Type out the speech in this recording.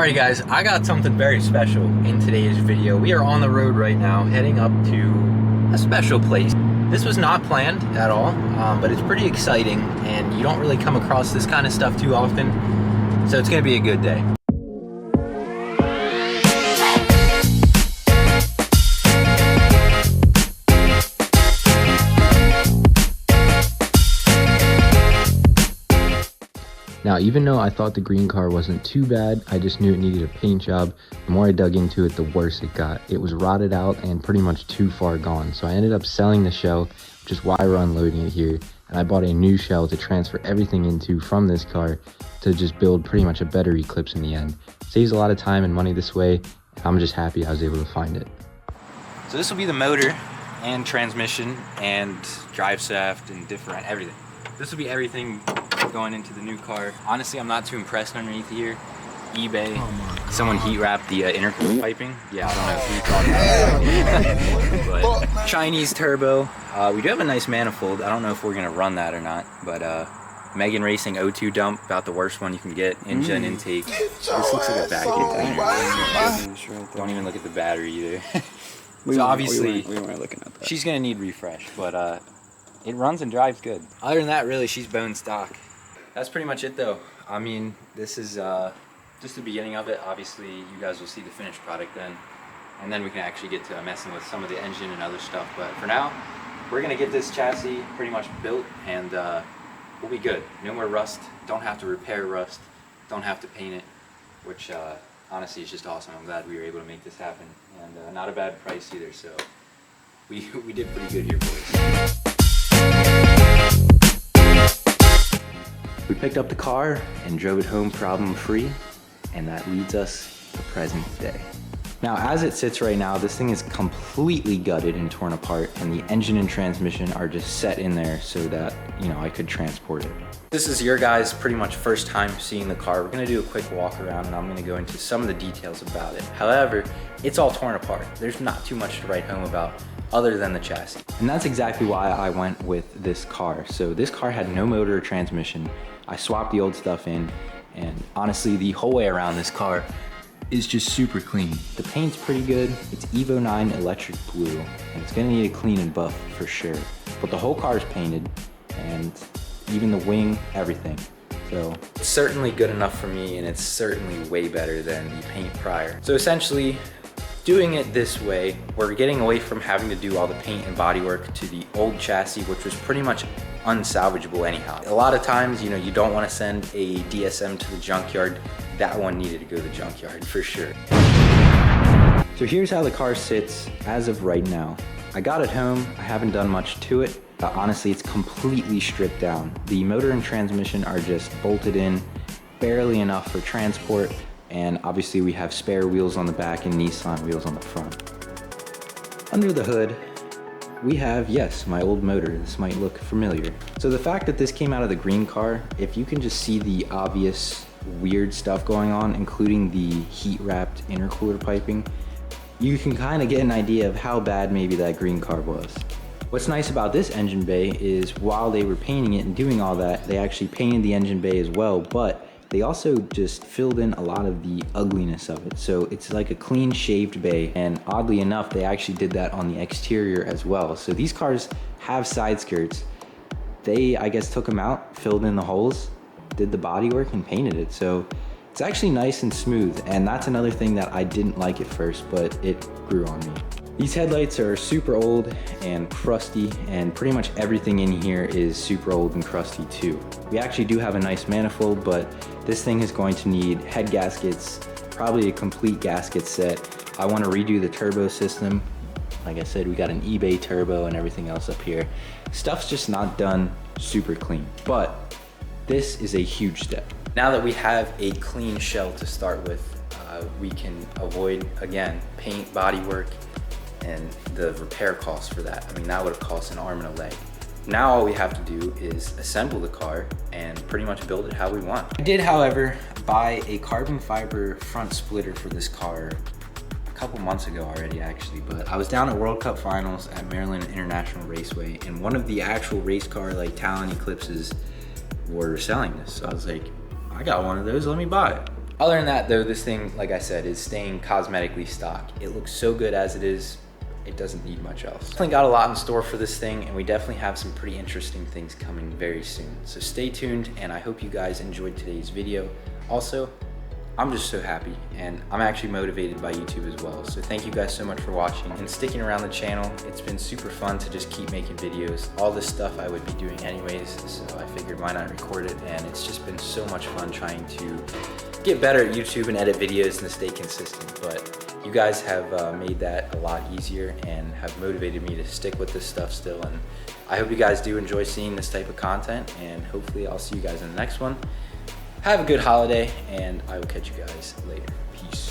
Alright guys, I got something very special in today's video. We are on the road right now, heading up to a special place. This was not planned at all, but it's pretty exciting, and you don't really come across this kind of stuff too often, so it's going to be a good day. Now, even though I thought the green car wasn't too bad, I just knew it needed a paint job. The more I dug into it, the worse it got. It was rotted out and pretty much too far gone. So I ended up selling the shell, which is why we're unloading it here. And I bought a new shell to transfer everything into from this car to just build pretty much a better Eclipse in the end. Saves a lot of time and money this way. And I'm just happy I was able to find it. So this will be the motor and transmission and drive shaft and everything. This will be everything going into the new car. Honestly, I'm not too impressed underneath here. eBay, someone heat wrapped the intercooler piping. Yeah, I don't know if you thought about it. But Chinese turbo. We do have a nice manifold. I don't know if we're gonna run that or not, but Megan Racing O2 dump, about the worst one you can get. Engine intake. This looks like a vacuum. Don't even look at the battery either. So obviously, we weren't looking at that. She's gonna need refresh, but it runs and drives good. Other than that, really, she's bone stock. That's pretty much it though. I mean, this is just the beginning of it. Obviously, you guys will see the finished product then. And then we can actually get to messing with some of the engine and other stuff. But for now, we're gonna get this chassis pretty much built and we'll be good. No more rust, don't have to repair rust, don't have to paint it, which honestly is just awesome. I'm glad we were able to make this happen. And not a bad price either, so we did pretty good here, boys. We picked up the car and drove it home problem-free, and that leads us to present day. Now, as it sits right now, this thing is completely gutted and torn apart, and the engine and transmission are just set in there so that, you know, I could transport it. This is your guys' pretty much first time seeing the car. We're gonna do a quick walk around, and I'm gonna go into some of the details about it. However, it's all torn apart. There's not too much to write home about other than the chassis. And that's exactly why I went with this car. So this car had no motor or transmission. I swapped the old stuff in, and honestly, the whole way around this car is just super clean. The paint's pretty good. It's Evo 9 electric blue, and it's gonna need a clean and buff for sure. But the whole car is painted, and even the wing, everything. So it's certainly good enough for me, and it's certainly way better than the paint prior. So essentially, doing it this way, we're getting away from having to do all the paint and bodywork to the old chassis, which was pretty much unsalvageable anyhow. A lot of times, you know, you don't want to send a DSM to the junkyard. That one needed to go to the junkyard for sure. So here's how the car sits as of right now. I got it home, I haven't done much to it. Honestly, it's completely stripped down. The motor and transmission are just bolted in, barely enough for transport. And obviously we have spare wheels on the back and Nissan wheels on the front. Under the hood, we have, yes, my old motor. This might look familiar. So the fact that this came out of the green car, if you can just see the obvious weird stuff going on, including the heat-wrapped intercooler piping, you can kind of get an idea of how bad maybe that green car was. What's nice about this engine bay is while they were painting it and doing all that, they actually painted the engine bay as well, but they also just filled in a lot of the ugliness of it. So it's like a clean shaved bay, and oddly enough, they actually did that on the exterior as well. So these cars have side skirts. They, I guess, took them out, filled in the holes, did the bodywork and painted it. So it's actually nice and smooth, and that's another thing that I didn't like at first, but it grew on me. These headlights are super old and crusty, and pretty much everything in here is super old and crusty too. We actually do have a nice manifold, but this thing is going to need head gaskets, probably a complete gasket set. I want to redo the turbo system. Like I said, we got an eBay turbo and everything else up here. Stuff's just not done super clean, but this is a huge step. Now that we have a clean shell to start with, we can avoid, again, paint, bodywork, and the repair costs for that. I mean, that would have cost an arm and a leg. Now all we have to do is assemble the car and pretty much build it how we want. I did, however, buy a carbon fiber front splitter for this car a couple months ago already, actually, but I was down at World Cup Finals at Maryland International Raceway, and one of the actual race car, like Talon Eclipses, were selling this. So I was like, I got one of those, let me buy it. Other than that though, this thing, like I said, is staying cosmetically stock. It looks so good as it is. It doesn't need much else. Definitely got a lot in store for this thing, and we definitely have some pretty interesting things coming very soon. So stay tuned, and I hope you guys enjoyed today's video. Also, I'm just so happy, and I'm actually motivated by YouTube as well. So thank you guys so much for watching and sticking around the channel. It's been super fun to just keep making videos. All this stuff I would be doing anyways, so I figured why not record it, and it's just been so much fun trying to get better at YouTube and edit videos and to stay consistent. But you guys have made that a lot easier and have motivated me to stick with this stuff still. And I hope you guys do enjoy seeing this type of content, and hopefully I'll see you guys in the next one. Have a good holiday, and I will catch you guys later. Peace.